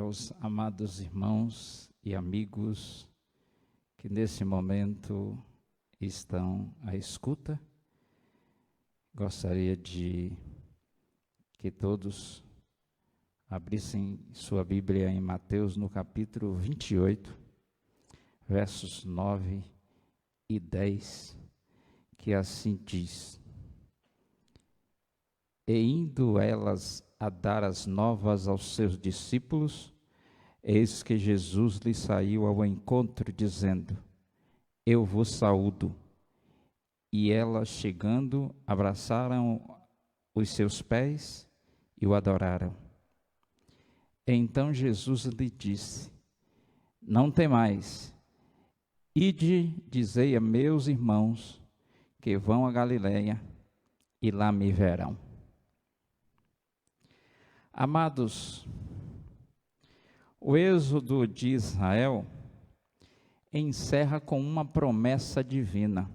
aos amados irmãos e amigos que nesse momento estão à escuta. Gostaria de que todos abrissem sua Bíblia em Mateus, no capítulo 28, versos 9 e 10, que assim diz: E indo elas a dar as novas aos seus discípulos, eis que Jesus lhe saiu ao encontro, dizendo: Eu vos saúdo. E elas, chegando, abraçaram os seus pés e o adoraram. Então Jesus lhe disse: Não temais, ide, dizei a meus irmãos que vão a Galileia e lá me verão. Amados, o êxodo de Israel encerra com uma promessa divina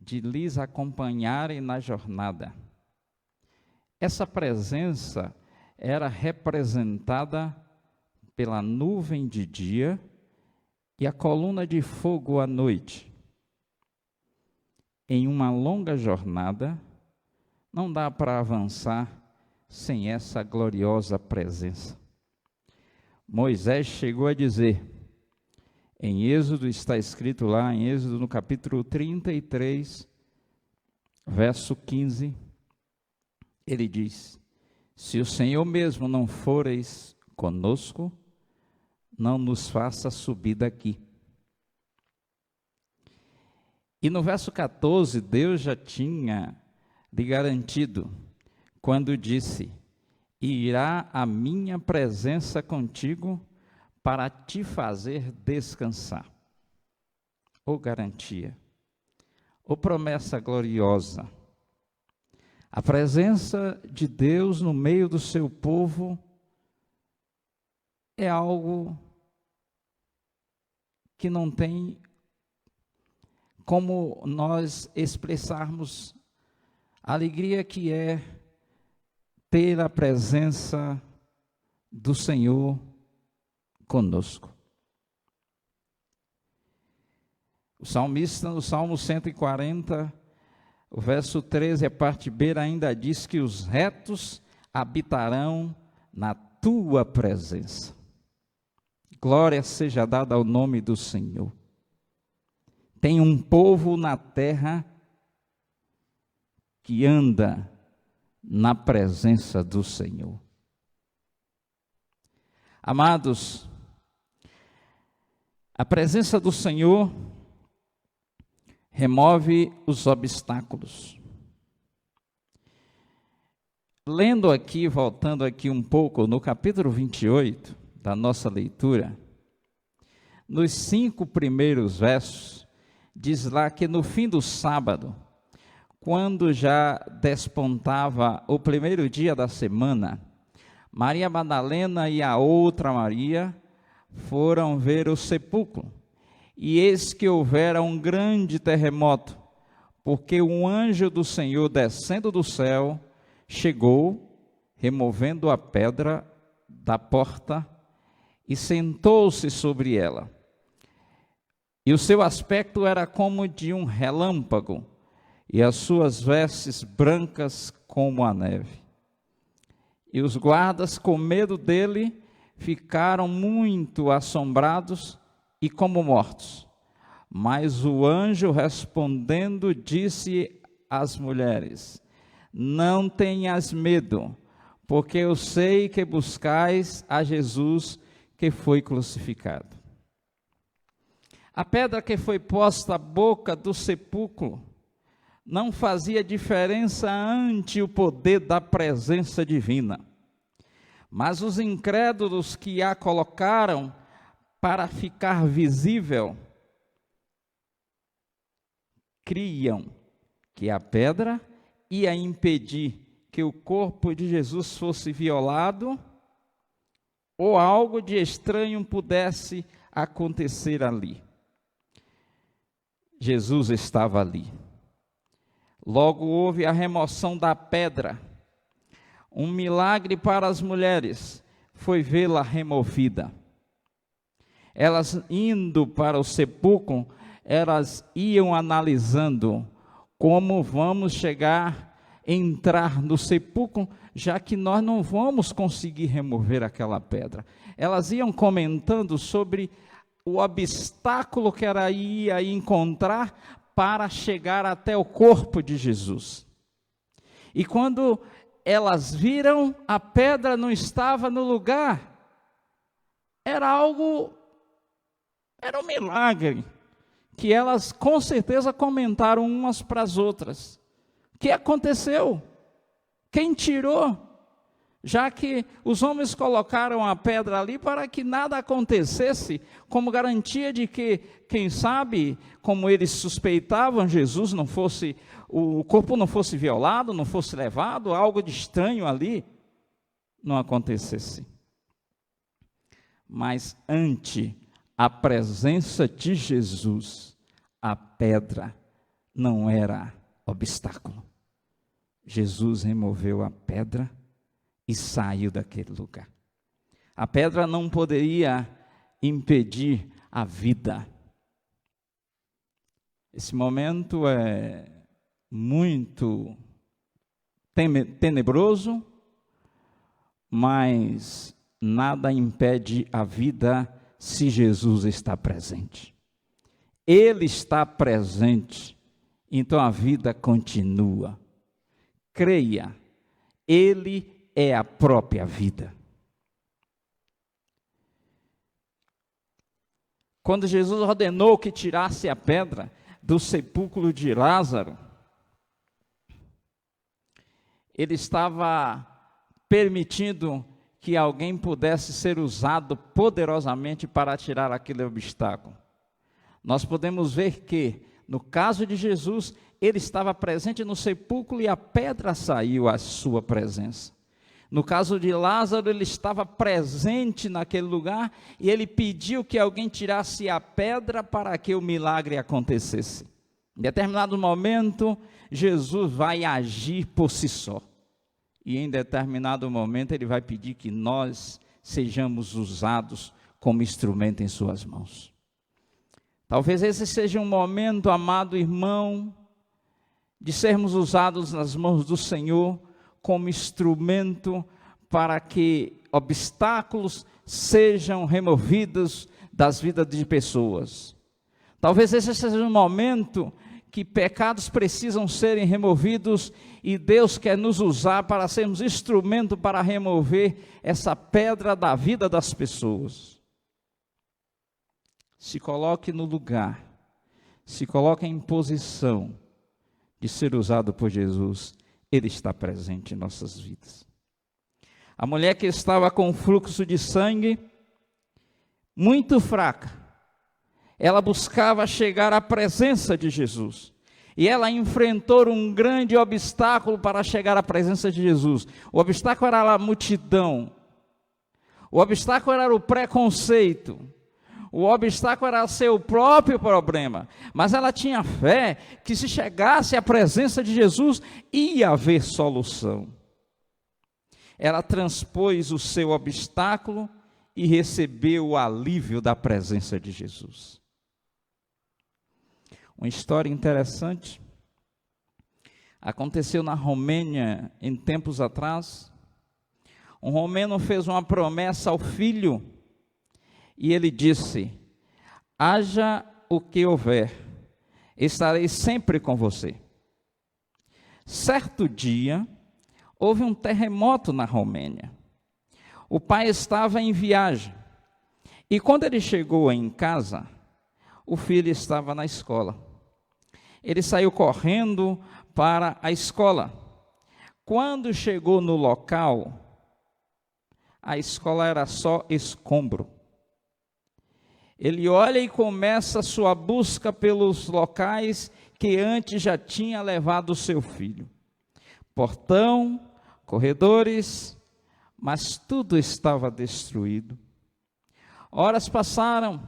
de lhes acompanharem na jornada. Essa presença era representada pela nuvem de dia e a coluna de fogo à noite. Em uma longa jornada, não dá para avançar sem essa gloriosa presença. Moisés chegou a dizer, em Êxodo, está escrito lá em Êxodo no capítulo 33, verso 15, ele diz: Se o Senhor mesmo não fores conosco, não nos faça subir daqui. E no verso 14, Deus já tinha lhe garantido, quando disse: Irá a minha presença contigo para te fazer descansar. Ou garantia, ou promessa gloriosa. A presença de Deus no meio do seu povo é algo que não tem como nós expressarmos a alegria que é ter a presença do Senhor conosco. O salmista, no Salmo 140, o verso 13, a parte B, ainda diz que os retos habitarão na tua presença. Glória seja dada ao nome do Senhor. Tem um povo na terra que anda na presença do Senhor. Amados, a presença do Senhor remove os obstáculos. Lendo aqui, voltando aqui um pouco no capítulo 28 da nossa leitura, nos 5 primeiros versos, diz lá que no fim do sábado, quando já despontava o primeiro dia da semana, Maria Madalena e a outra Maria foram ver o sepulcro. E eis que houvera um grande terremoto, porque um anjo do Senhor, descendo do céu, chegou, removendo a pedra da porta, e sentou-se sobre ela. E o seu aspecto era como de um relâmpago, e as suas vestes brancas como a neve. E os guardas, com medo dele, ficaram muito assombrados e como mortos. Mas o anjo, respondendo, disse às mulheres: Não tenhas medo, porque eu sei que buscais a Jesus que foi crucificado. A pedra que foi posta à boca do sepulcro não fazia diferença ante o poder da presença divina. Mas os incrédulos que a colocaram para ficar visível, criam que a pedra ia impedir que o corpo de Jesus fosse violado ou algo de estranho pudesse acontecer ali. Jesus estava ali. Logo houve a remoção da pedra. Um milagre para as mulheres. foi vê-la removida. Elas indo para o sepulcro, elas iam analisando como vamos entrar no sepulcro, já que nós não vamos conseguir remover aquela pedra. Elas iam comentando sobre o obstáculo que ela ia encontrar para chegar até o corpo de Jesus. E quando elas viram, a pedra não estava no lugar. Era um milagre, que elas com certeza comentaram umas para as outras. O que aconteceu? Quem tirou? Já que os homens colocaram a pedra ali para que nada acontecesse, como garantia de que, quem sabe, como eles suspeitavam, Jesus não fosse, o corpo não fosse violado, não fosse levado, algo de estranho ali não acontecesse. Mas ante a presença de Jesus, a pedra não era obstáculo. Jesus removeu a pedra e saiu daquele lugar. A pedra não poderia impedir a vida. Esse momento é muito tenebroso, mas nada impede a vida se Jesus está presente. Ele está presente, então a vida continua. Creia, Ele é a própria vida. Quando Jesus ordenou que tirasse a pedra do sepulcro de Lázaro, Ele estava permitindo que alguém pudesse ser usado poderosamente para tirar aquele obstáculo. Nós podemos ver que, no caso de Jesus, Ele estava presente no sepulcro e a pedra saiu à sua presença. No caso de Lázaro, ele estava presente naquele lugar e ele pediu que alguém tirasse a pedra para que o milagre acontecesse. Em determinado momento, Jesus vai agir por si só. E em determinado momento, ele vai pedir que nós sejamos usados como instrumento em suas mãos. Talvez esse seja um momento, amado irmão, de sermos usados nas mãos do Senhor como instrumento para que obstáculos sejam removidos das vidas de pessoas. Talvez esse seja um momento que pecados precisam serem removidos e Deus quer nos usar para sermos instrumento para remover essa pedra da vida das pessoas. Se coloque no lugar, se coloque em posição de ser usado por Jesus. Ele está presente em nossas vidas. A mulher que estava com fluxo de sangue, muito fraca, ela buscava chegar à presença de Jesus. E ela enfrentou um grande obstáculo para chegar à presença de Jesus. O obstáculo era a multidão. O obstáculo era o preconceito. O obstáculo era seu próprio problema, mas ela tinha fé que se chegasse à presença de Jesus, ia haver solução. Ela transpôs o seu obstáculo e recebeu o alívio da presença de Jesus. Uma história interessante, aconteceu na Romênia em tempos atrás. Um romeno fez uma promessa ao filho, e ele disse: haja o que houver, estarei sempre com você. Certo dia, houve um terremoto na Romênia. O pai estava em viagem, e quando ele chegou em casa, o filho estava na escola. Ele saiu correndo para a escola. Quando chegou no local, a escola era só escombro. Ele olha e começa a sua busca pelos locais que antes já tinha levado o seu filho. Portão, corredores, mas tudo estava destruído. Horas passaram,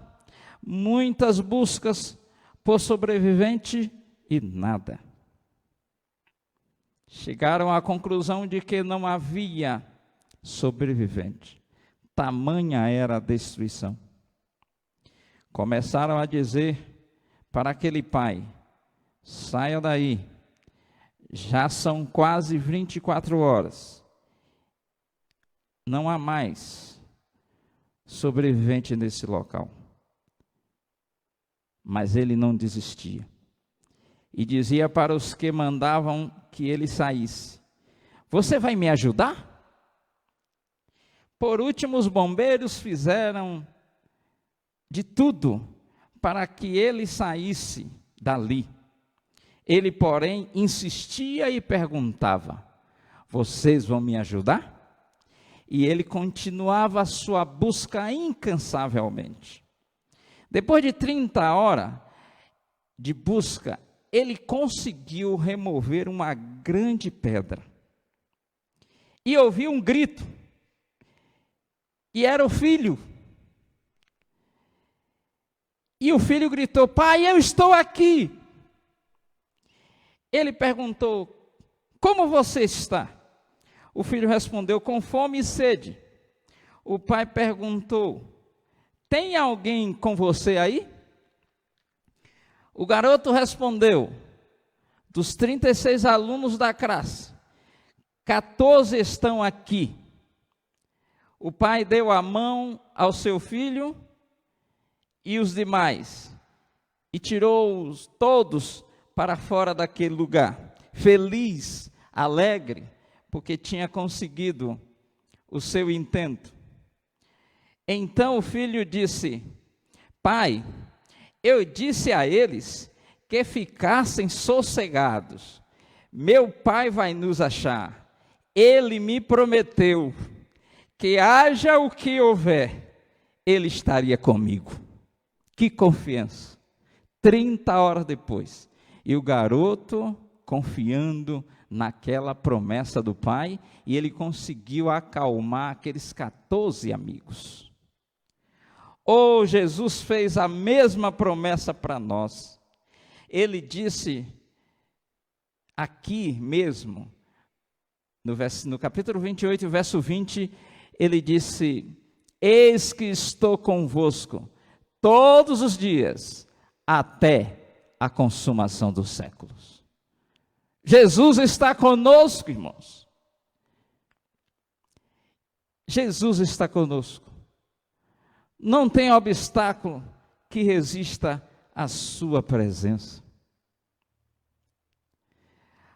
muitas buscas por sobrevivente e nada. Chegaram à conclusão de que não havia sobrevivente. tamanha era a destruição. Começaram a dizer para aquele pai: saia daí, já são quase 24 horas, não há mais sobrevivente nesse local. Mas ele não desistia, e dizia para os que mandavam que ele saísse: você vai me ajudar? Por último, os bombeiros fizeram de tudo para que ele saísse dali. Ele, porém, insistia e perguntava: vocês vão me ajudar? E ele continuava a sua busca incansavelmente. Depois de 30 horas de busca, ele conseguiu remover uma grande pedra. E ouviu um grito. E era o filho. E o filho gritou: pai, eu estou aqui. Ele perguntou: como você está? O filho respondeu: com fome e sede. O pai perguntou: tem alguém com você aí? O garoto respondeu: dos 36 alunos da classe, 14 estão aqui. O pai deu a mão ao seu filho e os demais, e tirou-os todos para fora daquele lugar, feliz, alegre, porque tinha conseguido o seu intento. Então o filho disse: pai, eu disse a eles que ficassem sossegados. Meu pai vai nos achar. Ele me prometeu que haja o que houver, ele estaria comigo. Que confiança. 30 horas depois, e o garoto confiando naquela promessa do pai, e ele conseguiu acalmar aqueles 14 amigos. Oh, Jesus fez a mesma promessa para nós. Ele disse aqui mesmo, no capítulo 28, verso 20, ele disse: eis que estou convosco todos os dias, até a consumação dos séculos. Jesus está conosco, irmãos. Jesus está conosco. Não tem obstáculo que resista à sua presença.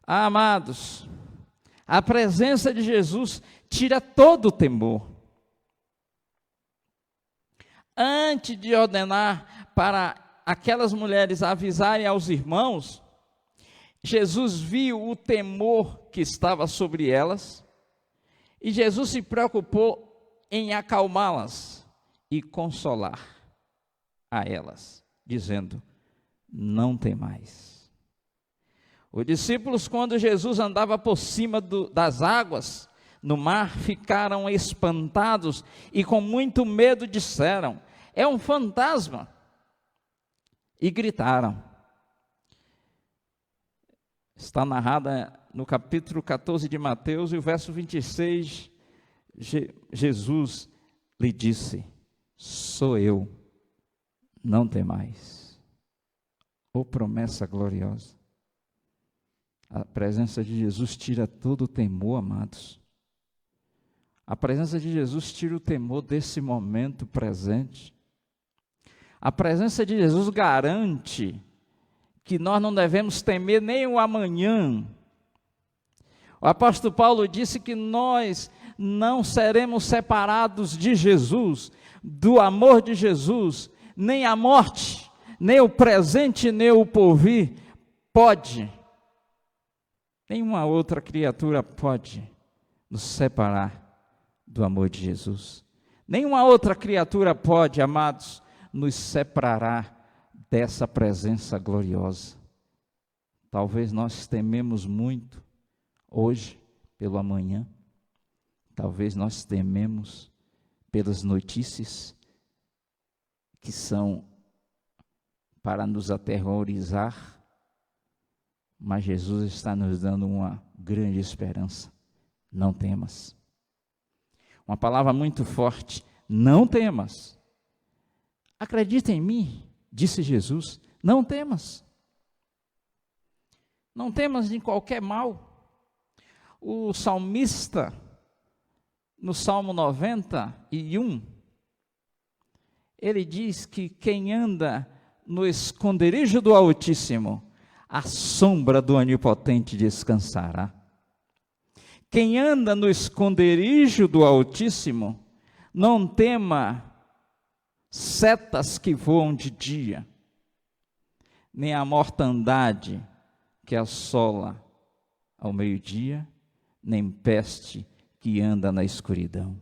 Amados, a presença de Jesus tira todo o temor. Antes de ordenar para aquelas mulheres avisarem aos irmãos, Jesus viu o temor que estava sobre elas, e Jesus se preocupou em acalmá-las e consolar a elas, dizendo: não temais. Os discípulos, quando Jesus andava por cima das águas, no mar, ficaram espantados e com muito medo disseram: é um fantasma. E gritaram. Está narrada no capítulo 14 de Mateus, e o verso 26, Jesus lhe disse: sou eu, não temais. Oh, promessa gloriosa. A presença de Jesus tira todo o temor, amados. A presença de Jesus tira o temor desse momento presente. A presença de Jesus garante que nós não devemos temer nem o amanhã. O apóstolo Paulo disse que nós não seremos separados de Jesus, do amor de Jesus, nem a morte, nem o presente, nem o porvir pode. Nenhuma outra criatura pode nos separar do amor de Jesus. Nenhuma outra criatura pode, amados, nos separará dessa presença gloriosa. Talvez nós tememos muito hoje pelo amanhã. Talvez nós tememos pelas notícias que são para nos aterrorizar. Mas Jesus está nos dando uma grande esperança. Não temas. Uma palavra muito forte: não temas. Acredita em mim, disse Jesus, não temas. Não temas de qualquer mal. O salmista, no Salmo 91, ele diz que quem anda no esconderijo do Altíssimo, a sombra do Onipotente descansará. Quem anda no esconderijo do Altíssimo, não tema setas que voam de dia, nem a mortandade que assola ao meio-dia, nem peste que anda na escuridão.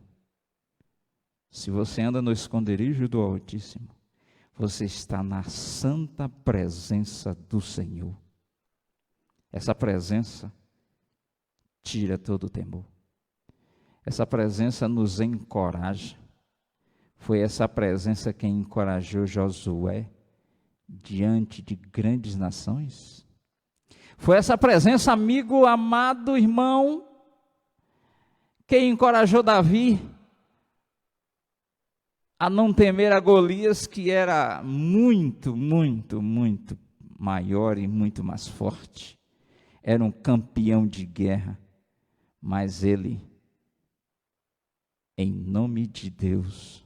Se você anda no esconderijo do Altíssimo, você está na santa presença do Senhor. Essa presença tira todo o temor. Essa presença nos encoraja. Foi essa presença quem encorajou Josué diante de grandes nações. Foi essa presença, amigo, amado, irmão, quem encorajou Davi a não temer a Golias, que era muito, muito, muito maior e muito mais forte. Era um campeão de guerra, mas ele, em nome de Deus,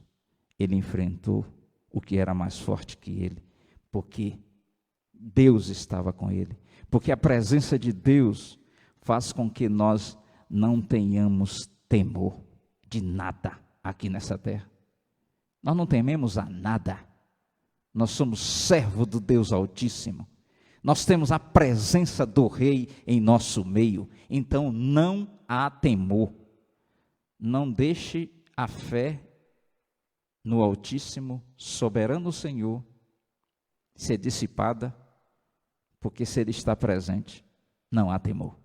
ele enfrentou o que era mais forte que ele, porque Deus estava com ele, porque a presença de Deus faz com que nós não tenhamos temor de nada aqui nessa terra. Nós não tememos a nada. Nós somos servo do Deus Altíssimo. Nós temos a presença do Rei em nosso meio. Então não há temor. Não deixe a fé no Altíssimo, soberano Senhor, ser dissipada, porque se Ele está presente, não há temor.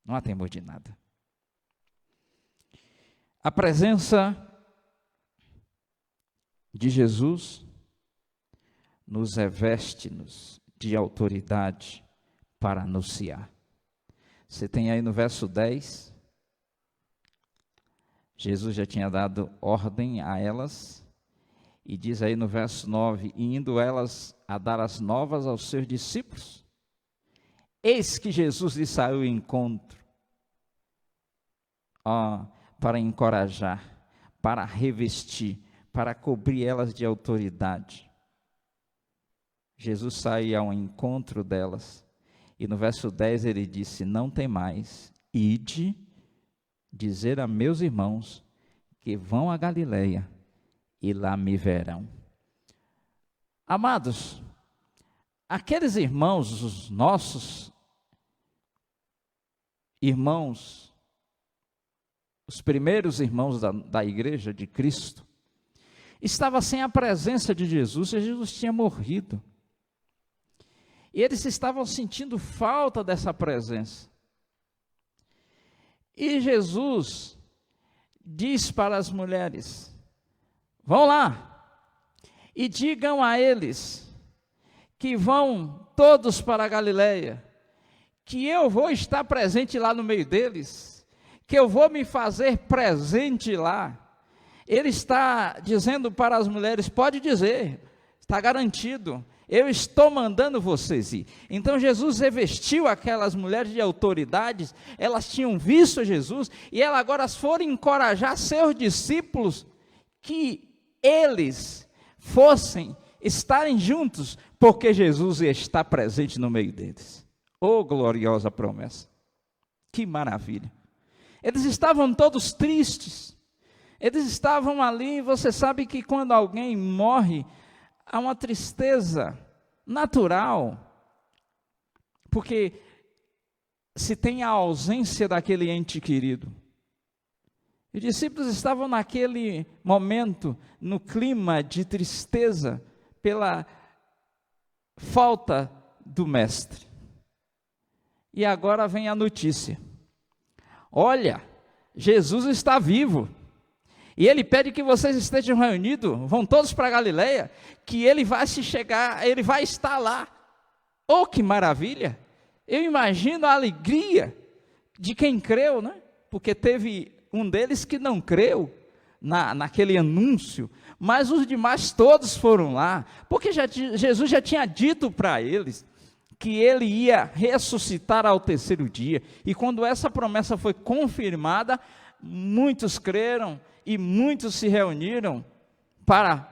Não há temor de nada. A presença de Jesus nos reveste-nos de autoridade para anunciar. Você tem aí no verso 10, Jesus já tinha dado ordem a elas, e diz aí no verso 9, e indo elas a dar as novas aos seus discípulos, eis que Jesus lhes saiu ao encontro, para encorajar, para revestir, para cobrir elas de autoridade. Jesus sai ao encontro delas, e no verso 10 ele disse, não temais, ide dizer a meus irmãos que vão a Galileia, e lá me verão. Amados, aqueles irmãos, os nossos irmãos, os primeiros irmãos da igreja de Cristo, estava sem a presença de Jesus, Jesus tinha morrido. E eles estavam sentindo falta dessa presença. E Jesus diz para as mulheres, vão lá e digam a eles que vão todos para a Galileia, que eu vou estar presente lá no meio deles, que eu vou me fazer presente lá. Ele está dizendo para as mulheres, pode dizer, está garantido, eu estou mandando vocês ir. Então Jesus revestiu aquelas mulheres de autoridades, elas tinham visto Jesus, e elas agora foram encorajar seus discípulos, que eles fossem estarem juntos, porque Jesus está presente no meio deles. Oh, gloriosa promessa, que maravilha. Eles estavam todos tristes, eles estavam ali, você sabe que quando alguém morre, há uma tristeza natural, porque se tem a ausência daquele ente querido. Os discípulos estavam naquele momento, no clima de tristeza, pela falta do mestre. E agora vem a notícia, olha, Jesus está vivo, e ele pede que vocês estejam reunidos, vão todos para a Galileia, que ele vai ele vai estar lá. Oh, que maravilha! Eu imagino a alegria de quem creu, né? Porque teve um deles que não creu naquele anúncio, mas os demais todos foram lá, porque Jesus já tinha dito para eles que ele ia ressuscitar ao terceiro dia, e quando essa promessa foi confirmada, muitos creram e muitos se reuniram para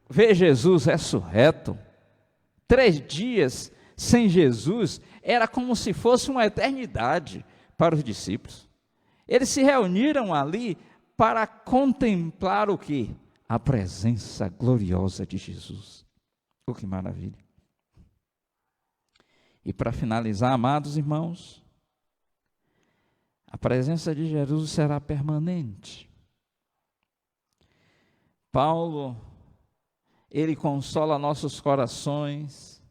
ver Jesus ressurreto. 3 dias sem Jesus era como se fosse uma eternidade para os discípulos. Eles se reuniram ali para contemplar o quê? A presença gloriosa de Jesus. Oh, que maravilha! E para finalizar, amados irmãos, a presença de Jesus será permanente. Paulo, ele consola nossos corações,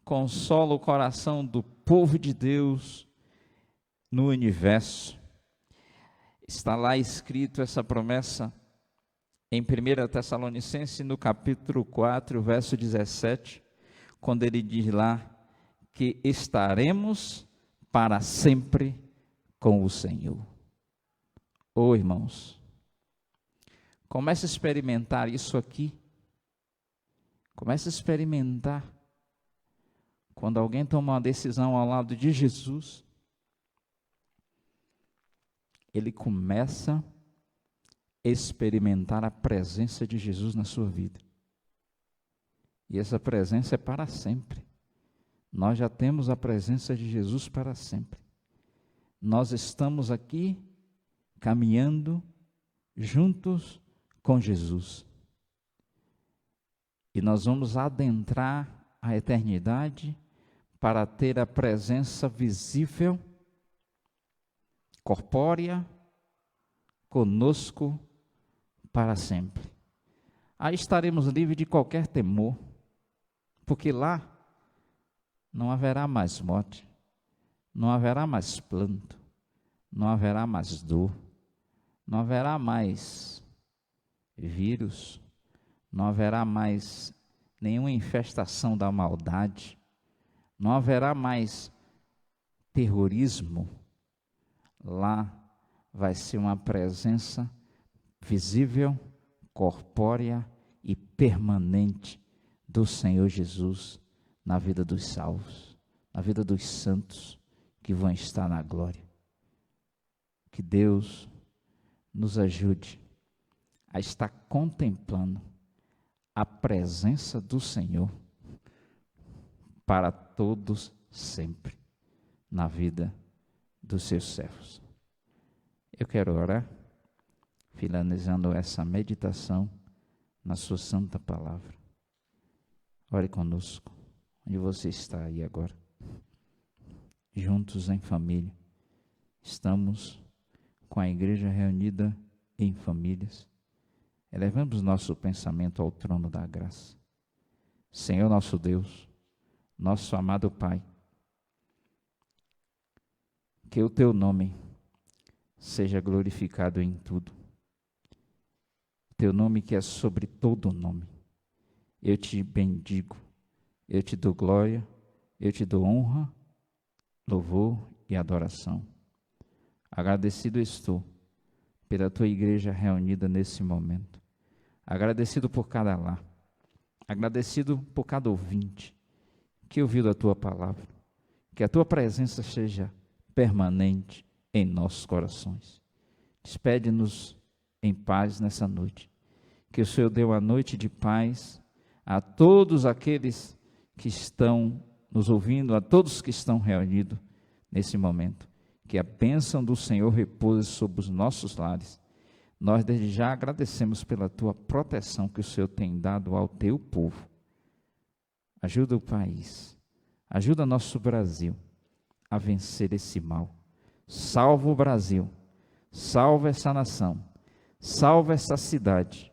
consola o coração do povo de Deus no universo. Está lá escrito essa promessa em 1 Tessalonicenses, no capítulo 4, verso 17, quando ele diz lá que estaremos para sempre com o Senhor. Oh, irmãos, comece a experimentar isso aqui. Comece a experimentar. Quando alguém toma uma decisão ao lado de Jesus, ele começa a experimentar a presença de Jesus na sua vida. E essa presença é para sempre. Nós já temos a presença de Jesus para sempre. Nós estamos aqui caminhando juntos com Jesus. E nós vamos adentrar a eternidade para ter a presença visível, corpórea, conosco para sempre. Aí estaremos livres de qualquer temor, porque lá não haverá mais morte, não haverá mais planto, não haverá mais dor, não haverá mais vírus, não haverá mais nenhuma infestação da maldade, não haverá mais terrorismo. Lá vai ser uma presença visível, corpórea e permanente do Senhor Jesus na vida dos salvos, na vida dos santos que vão estar na glória. Que Deus nos ajude a estar contemplando a presença do Senhor para todos sempre na vida dos seus servos. Eu quero orar, finalizando essa meditação na sua santa palavra. Ore conosco, onde você está aí agora. Juntos em família, estamos com a igreja reunida em famílias. Elevamos nosso pensamento ao trono da graça. Senhor nosso Deus, nosso amado Pai, que o Teu nome seja glorificado em tudo. Teu nome que é sobre todo nome. Eu te bendigo, eu te dou glória, eu te dou honra, louvor e adoração. Agradecido estou pela Tua igreja reunida nesse momento. Agradecido por cada lar, agradecido por cada ouvinte que ouviu a Tua palavra, que a Tua presença seja permanente em nossos corações. Despede-nos em paz nessa noite, que o Senhor dê uma noite de paz a todos aqueles que estão nos ouvindo, a todos que estão reunidos nesse momento, que a bênção do Senhor repouse sobre os nossos lares. Nós desde já agradecemos pela Tua proteção que o Senhor tem dado ao Teu povo. Ajuda o país, ajuda nosso Brasil a vencer esse mal. Salva o Brasil, salva essa nação, salva essa cidade,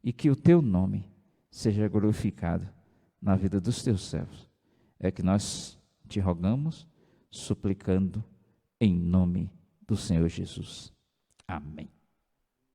e que o Teu nome seja glorificado na vida dos Teus servos. É que nós te rogamos, suplicando em nome do Senhor Jesus. Amém.